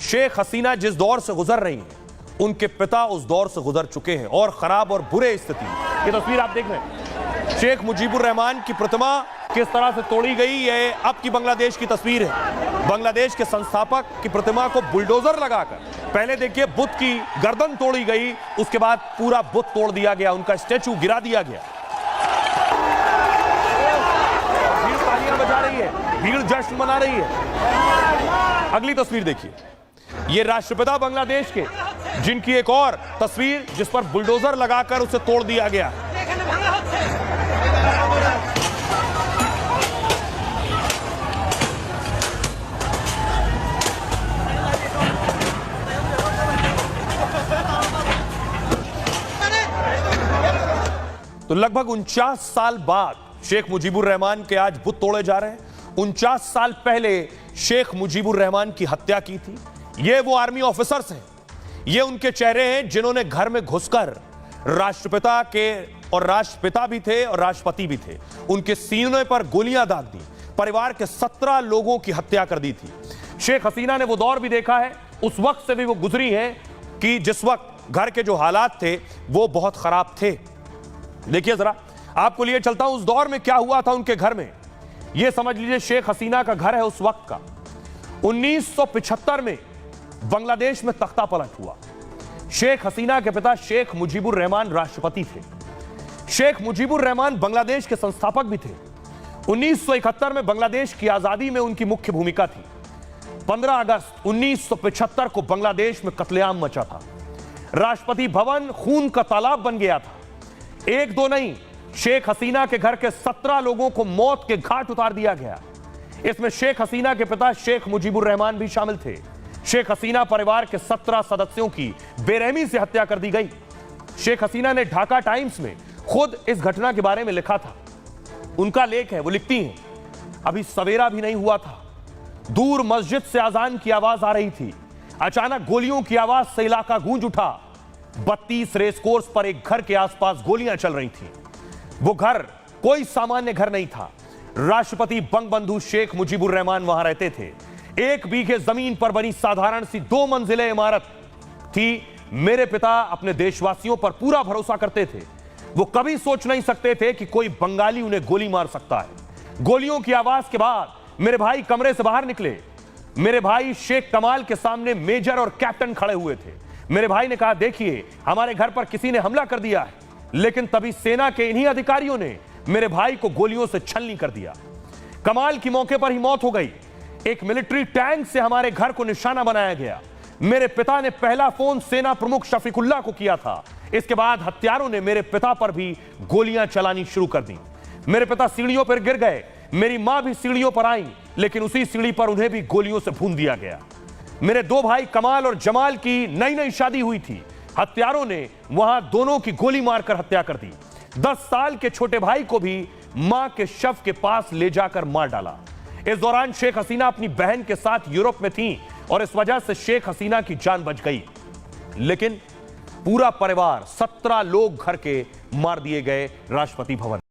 शेख हसीना जिस दौर से गुजर रही हैं, उनके पिता उस दौर से गुजर चुके हैं और खराब और बुरे स्थिति। ये तस्वीर आप देख रहे हैं, शेख मुजीबुर रहमान की प्रतिमा किस तरह से तोड़ी गई, ये अब की बांग्लादेश की तस्वीर है। बांग्लादेश के संस्थापक की प्रतिमा को बुलडोजर लगाकर, पहले देखिए बुद्ध की गर्दन तोड़ी गई, उसके बाद पूरा बुद्ध तोड़ दिया गया, उनका स्टैचू गिरा दिया गया। भीड़ तालियां बजा रही है, भीड़ जश्न मना रही है। अगली तस्वीर देखिए, ये राष्ट्रपिता बांग्लादेश के, जिनकी एक और तस्वीर जिस पर बुलडोजर लगाकर उसे तोड़ दिया गया। तो लगभग 49 साल बाद शेख मुजीबुर रहमान के आज बुत तोड़े जा रहे हैं। 49 साल पहले शेख मुजीबुर रहमान की हत्या की थी। ये वो आर्मी ऑफिसर्स हैं, ये उनके चेहरे हैं जिन्होंने घर में घुसकर राष्ट्रपिता के, और राष्ट्रपिता भी थे और राष्ट्रपति भी थे, उनके सीने पर गोलियां दाग दी, परिवार के 17 लोगों की हत्या कर दी थी। शेख हसीना ने वो दौर भी देखा है, उस वक्त से भी वो गुजरी हैं कि जिस वक्त घर के जो हालात थे वो बहुत खराब थे। देखिए जरा, आपको लिए चलता हूं उस दौर में क्या हुआ था उनके घर में। यह समझ लीजिए शेख हसीना का घर है उस वक्त का। 1975 में बांग्लादेश में तख्ता पलट हुआ। शेख हसीना के पिता शेख मुजीबुर रहमान राष्ट्रपति थे। शेख मुजीबुर रहमान बांग्लादेश के संस्थापक भी थे। 1971 में बांग्लादेश की आजादी में उनकी मुख्य भूमिका थी। 15 अगस्त 1975 को बांग्लादेश में कत्लेआम मचा था। राष्ट्रपति भवन खून का तालाब बन गया था। एक दो नहीं, शेख हसीना के घर के 17 लोगों को मौत के घाट उतार दिया गया। इसमें शेख हसीना के पिता शेख मुजीबुर रहमान भी शामिल थे। शेख हसीना परिवार के 17 सदस्यों की बेरहमी से हत्या कर दी गई। शेख हसीना ने ढाका टाइम्स में खुद इस घटना के बारे में लिखा था। उनका लेख है, वो लिखती हैं, अभी सवेरा भी नहीं हुआ था, दूर मस्जिद से अजान की आवाज आ रही थी। अचानक गोलियों की आवाज से इलाका गूंज उठा। 32 रेस कोर्स पर एक घर के आसपास गोलियां चल रही थीं। वो घर कोई सामान्य घर नहीं था। राष्ट्रपति बंगबंधु शेख मुजीबुर रहमान वहां रहते थे। 1 बीघे जमीन पर बनी साधारण सी 2 मंजिले इमारत थी। मेरे पिता अपने देशवासियों पर पूरा भरोसा करते थे। वो कभी सोच नहीं सकते थे कि कोई बंगाली उन्हें गोली मार सकता है। गोलियों की आवाज के बाद मेरे भाई कमरे से बाहर निकले। मेरे भाई शेख कमाल के सामने मेजर और कैप्टन खड़े हुए थे। मेरे भाई ने कहा, देखिए हमारे घर पर किसी ने हमला कर दिया है। लेकिन तभी सेना के इन्हीं अधिकारियों ने मेरे भाई को गोलियों से छलनी कर दिया। कमाल की मौके पर ही मौत हो गई। एक मिलिट्री टैंक से हमारे घर को निशाना बनाया गया। मेरे पिता ने पहला फोन सेना प्रमुख शफीकुल्लाह को किया था। इसके बाद हत्यारों ने मेरे पिता पर भी गोलियां चलानी शुरू कर दी। मेरे पिता सीढ़ियों पर गिर गए। मेरी मां भी सीढ़ियों पर आई, लेकिन उसी सीढ़ी पर उन्हें भी गोलियों से भून दिया गया। मेरे 2 भाई कमाल और जमाल की नई नई शादी हुई थी। हत्यारों ने वहां दोनों की गोली मारकर हत्या कर दी। 10 साल के छोटे भाई को भी मां के शव के पास ले जाकर मार डाला। इस दौरान शेख हसीना अपनी बहन के साथ यूरोप में थी और इस वजह से शेख हसीना की जान बच गई। लेकिन पूरा परिवार, 17 लोग घर के मार दिए गए राष्ट्रपति भवन।